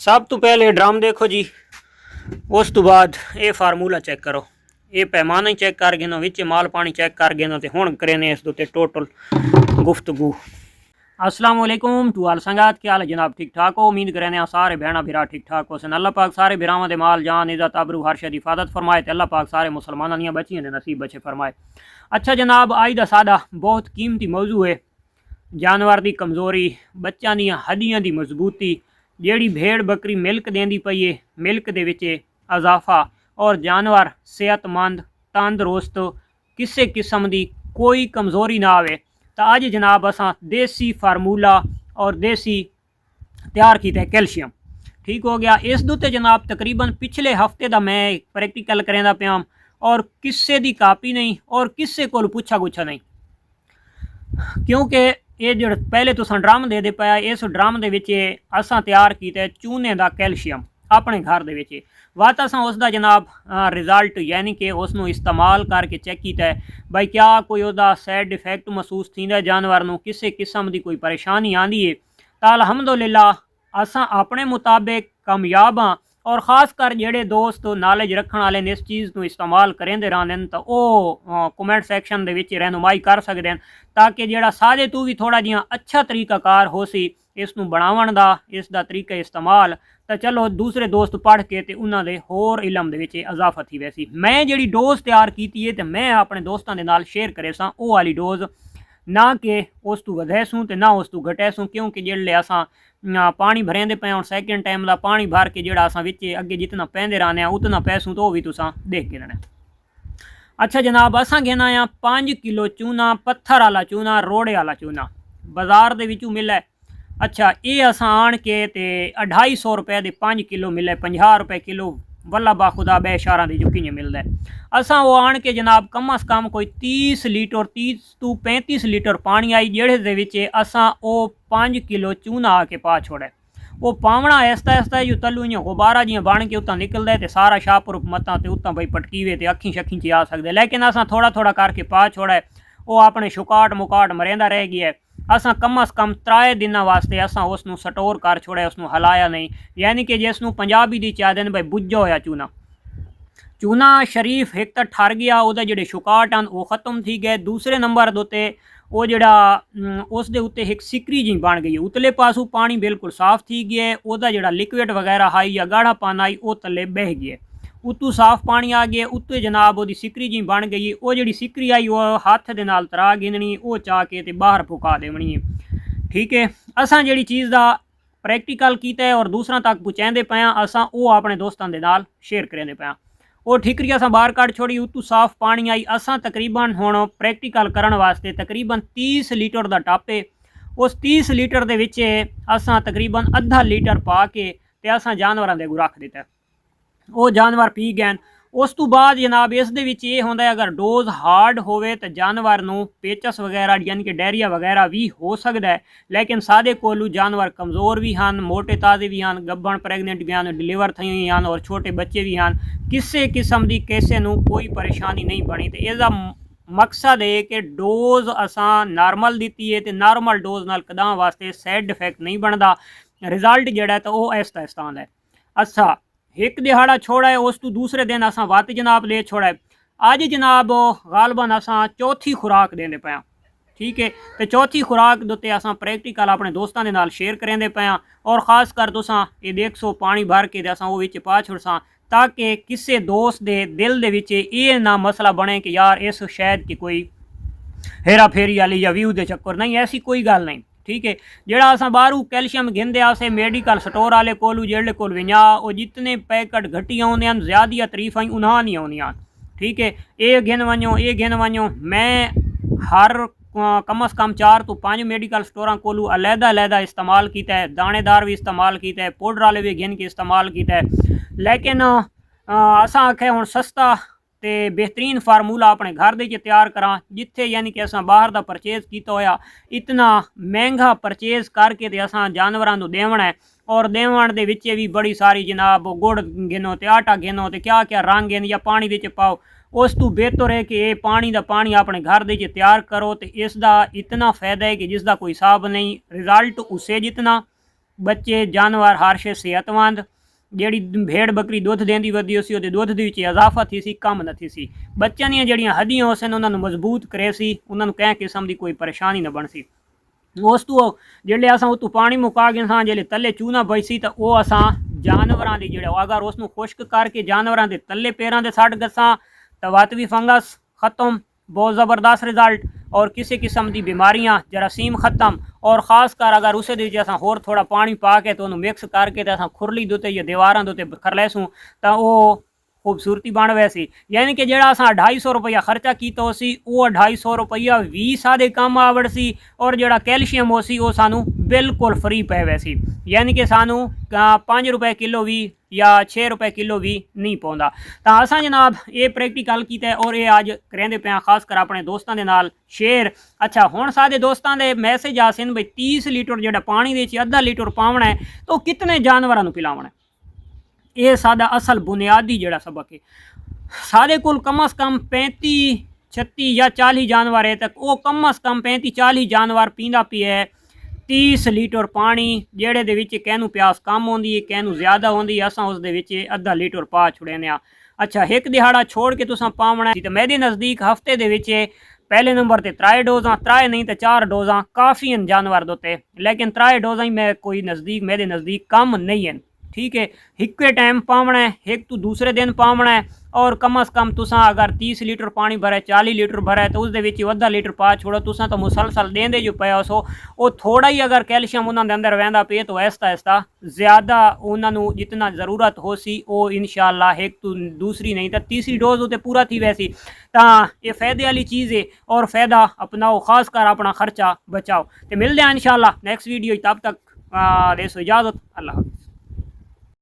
सब तो पहले ड्रम देखो जी, उस तो बाद ये फार्मूला चेक करो, ये पैमाना ही चेक कर गिनो, विच माल पानी चेक कर गिनो तो हुण करेने इस दे टोटल गुफ्तगू। अस्सलाम वालेकुम टू आल संगात, क्या हाल है जनाब? ठीक ठाक हो? उम्मीद करें सारे भैन भरा ठीक ठाक हो सन। अल्लाह पाक सारे भरावां दे माल जान इज़्ज़त आबरू हर शे दी हिफाजत फरमाए ते अल्लाह पाक सारे मुसलमानां दियां बच्चियां दे नसीब बचे फरमाए। अच्छा जनाब, अज दा सादा बहुत कीमती मौजू है जानवर की कमज़ोरी, बच्चों दी हड्डियां की मजबूती, जिहड़ी भेड़ बकरी मिल्क देंदी पई है, मिल्क दे विच इजाफा और जानवर सेहतमंद तंदुरुस्त, किसी किस्म की कोई कमज़ोरी ना आवे। तो अज जनाब असां देसी फार्मूला और देसी तैयार किया कैल्शियम ठीक हो गया। इस दुते जनाब तकरीबन पिछले हफ्ते का मैं प्रैक्टिकल करेंदा पिया और किसी की कापी नहीं और किसी को पुछा गुच्छा नहीं, क्योंकि ये जो पहले तुसा ड्रम दे पाया, इस ड्रम के असां तैयार किया चूने का कैल्शियम अपने घर के वात असां उसका जनाब रिजल्ट यानी कि उसनों इस्तेमाल करके चेक किया भाई क्या कोई उसका सैड इफेक्ट महसूस थींदा जानवर नूं, किसी किस्म की कोई परेशानी आती है। तो अल्हम्दुलिल्लाह असां अपने मुताबिक कामयाब हाँ और ख़ास कर जेडे दोस्त नॉलेज रखने वाले ने इस चीज़ को इस्तेमाल करेंदे रहंदे तो वह कमेंट सैक्शन दे विच रहनुमाई कर सकते हैं, ताकि जेड़ा सादे तू भी थोड़ा जिहा अच्छा तरीकाकार हो सी इसनूं बनावन दा, इसका तरीका इस्तेमाल। तो चलो दूसरे दोस्त पढ़ के तो उन्होंने होर इलम दे विच इजाफा थी वैसी। मैं जी डोज तैयार की है तो मैं अपने दोस्तों के नाल शेयर करे सां वो वाली डोज, ना कि उस तू वधे सूँ तो ना उस तू घटे सूँ, क्योंकि जेल्ले असां पानी भरेंदे पे और सैकेंड टाइम का पानी भर के जेड़ा असां विच अगे जितना पेंदे रहने उतना पैसूँ तो भी तुसां देख के रहना। अच्छा जनाब, असां घेना आ 5 किलो चूना, पत्थर वाला चूना, रोड़े वाला चूना बाजार दे विचों मिले। अच्छा ये असां आण के ते 250 रुपए के 5 किलो मिले, 50 रुपए किलो वल्ला बाखुदा बे शहर की जो किं मिलता है। असां वो आण के जनाब कम अज़ कम कोई 30 लीटर 30 तो 35 लीटर पानी आई, जेड़े दे विच असां वो 5 किलो चूना आके पा छोड़े। वो पावना ऐसा ऐसा जो तलू इं गुब्बारा जिं बन के उत्ता निकलता है तो सारा शाहपुर मत्ता तो उत्ता बई पटकीवे तो अखी शखी च आ सकते, लेकिन असां थोड़ा थोड़ा करके पा छोड़ा, वो अपने शुकाट मुकाट मरेंदा रह गया। असां कम अज़ कम 3 दिन वास्ते असां उसनूं स्टोर कर छोड़े, उसनूं हलाया नहीं, यानी कि जिसनूं पंजाबी दी चाहते हैं भाई बुझा होया चूना। चूना शरीफ एक तो ठर गया, वो जोड़े शुकाट हैं वो खत्म थी गए। दूसरे नंबर दोते वो जड़ा उस दे उत्ते एक सिकरी जी बन गई, उतले पासू पानी बिल्कुल साफ थी गया, वह जड़ा लिक्विड वगैरह आई या गाढ़ा पाना आई वो थले बह गए, उतू साफ पानी आ गया, उत्ते जनाब वो सिकरी जी बन गई। वो जी सिकरी आई वो हाथ दे नाल तरा गिननी, वो चाह के ते बाहर फुका देवनी है। ठीक है, असां जी चीज़ का प्रैक्टिकल किया है और दूसरा तक पहुँचाते पे असां वो अपने दोस्तों के नाल शेयर करेंदे पे। वो ठीकरी असां बाहर कढ़ छोड़ी, उतू साफ पानी आई। असां तकरीबन हुण प्रैक्टिकल करने वास्ते तकरीबन 30 लीटर का टप है, उस 30 लीटर दे विच असां तकरीबन आधा लीटर पा के ते असां जानवरां दे अगों रख दिता। वो जानवर पी गए। उस तो बाद जनाब इस दे विच ये होंदा है अगर डोज हार्ड होवे तो जानवर नूं पेचस वगैरह यानी कि डायरिया वगैरह भी हो सकता है, लेकिन सादे कोलू जानवर कमज़ोर भी हैं, मोटे ताज़े भी हैं, गब्बन प्रैगनेंट भी हैं, डिलीवर थी हुई हैं और छोटे बच्चे भी हैं, किसी किस्म की किसी नूं कोई परेशानी नहीं बनी। तो इसका मकसद है कि डोज असां नॉर्मल दी है तो नॉर्मल डोज नाल कदां वास्ते सैड इफेक्ट नहीं बनता, रिजल्ट जड़ा तो वह इस तरह आंदा है। अच्छा एक दिहाड़ा छोड़ा है, उस तो दूसरे दिन असां वत जनाब ले छोड़ा है। अज जनाब गालबन असां चौथी खुराक देंदे पे। ठीक है, तो चौथी खुराक दोते असां प्रैक्टिकल अपने दोस्तों के नाल शेयर करेंदे पे और ख़ास कर तुसां ये देख सो पानी भर के असां वो विच पा छुड़सां, ताकि किसी दोस्त दे दिल दे विच ये ना मसला बने कि यार इस शायद की कोई हेरा फेरी वाली या व्यू दे चक्कर नहीं, ऐसी कोई गल नहीं। ठीक है, जोड़ा असां बाहरों कैल्शियम घेंदे आसे मेडिकल स्टोर वाले कोलू जेड़े कोल विंजा वो जितने पैकेट घटी आउंदे हैं ज़्यादा तरीफा उन्हां नहीं आउंदियां। ठीक है, ये गिन वञो ये गिन वञो, मैं हर कम अज़ कम 4 तो 5 मेडिकल स्टोर कोलू अलहदा अलहदा इस्तेमाल किया है, दानेदार भी इस्तेमाल किया है, पाउडर वाले भी गिन के इस्तेमाल किया है, लेकिन असां आखे हुण सस्ता ते बेहतरीन फार्मूला अपने घर दे तैयार करा, जिथे यानी कि असां बाहर दा परचेज किया होया इतना महंगा परचेज करके ते असां जानवरां नूं देवना है और देवन दे विच भी बड़ी सारी जनाब गुड़ गिनो ते आटा गिनो ते क्या क्या रंग गिन या पानी दे पाओ। उस तो बेहतर है कि ये पानी का पानी अपने घर दे तैयार करो तो इसका इतना फ़ायदा है कि जिसका कोई हिसाब नहीं, रिजल्ट उसे जितना ਬੱਚੇ ਜਾਨਵਰ ਹਰ ਸ਼ੇ ਸਿਹਤਮੰਦ। ਜਿਹੜੀ ਭੇਡ ਬੱਕਰੀ ਦੁੱਧ ਦੇਂਦੀ ਵਧੀ ਸੀ ਉਹਦੇ ਦੁੱਧ ਦੇ ਵਿੱਚ ਇਜ਼ਾਫਾ ਥੀ ਸੀ, ਕਮ ਨਹੀਂ ਸੀ। ਬੱਚਿਆਂ ਦੀਆਂ ਜਿਹੜੀਆਂ ਹੱਡੀਆਂ ਸਨ ਉਹਨਾਂ ਨੂੰ ਮਜ਼ਬੂਤ ਕਰੇ ਸੀ, ਉਹਨਾਂ ਨੂੰ ਕਿਸੇ ਕਿਸਮ ਦੀ ਕੋਈ ਪਰੇਸ਼ਾਨੀ ਨਾ ਬਣ ਸੀ। ਉਸ ਤੋਂ ਜਿਹੜੇ ਅਸਾਂ ਉਤੋਂ ਪਾਣੀ ਮੁਕਾ ਗਏ ਸਾਂ, ਜਿਹੜੇ ਤੱਲੇ ਚੂਨਾ ਬਚ ਸੀ ਤਾਂ ਉਹ ਅਸਾਂ ਜਾਨਵਰਾਂ ਦੀ ਜਿਹੜੇ ਅਗਰ ਉਸ ਨੂੰ ਖੁਸ਼ਕ ਕਰਕੇ ਜਾਨਵਰਾਂ ਦੇ ਤੱਲੇ ਪੈਰਾਂ ਦੇ ਸੱਟ ਗਸਾਂ ਤਾਂ ਵਾਤਵੀ फंगस ख़त्म, बहुत ज़बरदस्त रिजल्ट। और किसी किस्म की बीमारियां जरासीम ख़त्म। और ख़ास कर अगर उस होर थोड़ा पानी पा के तो उन्होंने मिक्स करके तो अस खुरली दुते या दीवारों के उत्ते कर लैसूँ तो वो खूबसूरती बन वैसी। यानी कि जो अस 250 रुपया खर्चा किया सी वो 250 रुपया भी सादे काम आवड़ सी। और जोड़ा कैल्शियम हो सी वो सानू बिल्कुल फ्री पै वैसी। यानी कि सानू 5 रुपए किलो भी या 6 रुपए किलो भी नहीं पौंदा। तो असा जनाब ये प्रैक्टिकल किया और ये अज करेंदे पे खास कर अपने दोस्तों के नाल शेयर। अच्छा हुण साडे दोस्तों के मैसेज आ सन बई 30 लीटर जो पानी दे आधा लीटर पावना है तो कितने जानवरों पिलावना है। ये साडा असल बुनियादी जोड़ा सबक है। सारे कोल कम अज़ कम 35 36 या 40 जानवर है तक वो कम अज़ कम 35 40 जानवर पींदा पिया 30 लीटर पानी जेड़े दे विच कहनू प्यास कम होंदी है कहनू ज़्यादा होंदी है असां उस दे विच आधा लीटर पा छुड़ेने आ। अच्छा एक दिहाड़ा छोड़ के तुसां पावना तो मेरे नज़दीक हफ्ते दे विच पहले नंबर ते 3 डोज़ा 3 नहीं तो 4 डोज़ा काफ़ी हैं जानवर दोते। लेकिन 3 डोज़ा ही मैं कोई नज़दीक मेरे नज़दीक कम नहीं है। ठीक है एक टाइम पावना है एक तो दूसरे दिन पावना है। और कम अज़ कम तुसा अगर 30 लीटर पानी भरे 40 लीटर भरे तो उसदे विच आधा लीटर पा छोड़ो तुसा तो मुसलसल देंदे जो पे सो वो थोड़ा ही अगर कैल्शियम उन्होंने अंदर वहदा पे तो ऐसा ऐसा ज़्यादा उन्होंने जितना ज़रूरत हो सी वो इंशाअल्लाह एक तो दूसरी नहीं तो तीसरी डोज उते पूरा थी वैसी। तो ये फ़ायदे वाली चीज़ है और फ़ायदा अपनाओ खास कर अपना खर्चा बचाओ। तो मिलते हैं इंशाअल्लाह नेक्स्ट वीडियो। तब तक देसो इजाज़त अल्लाह।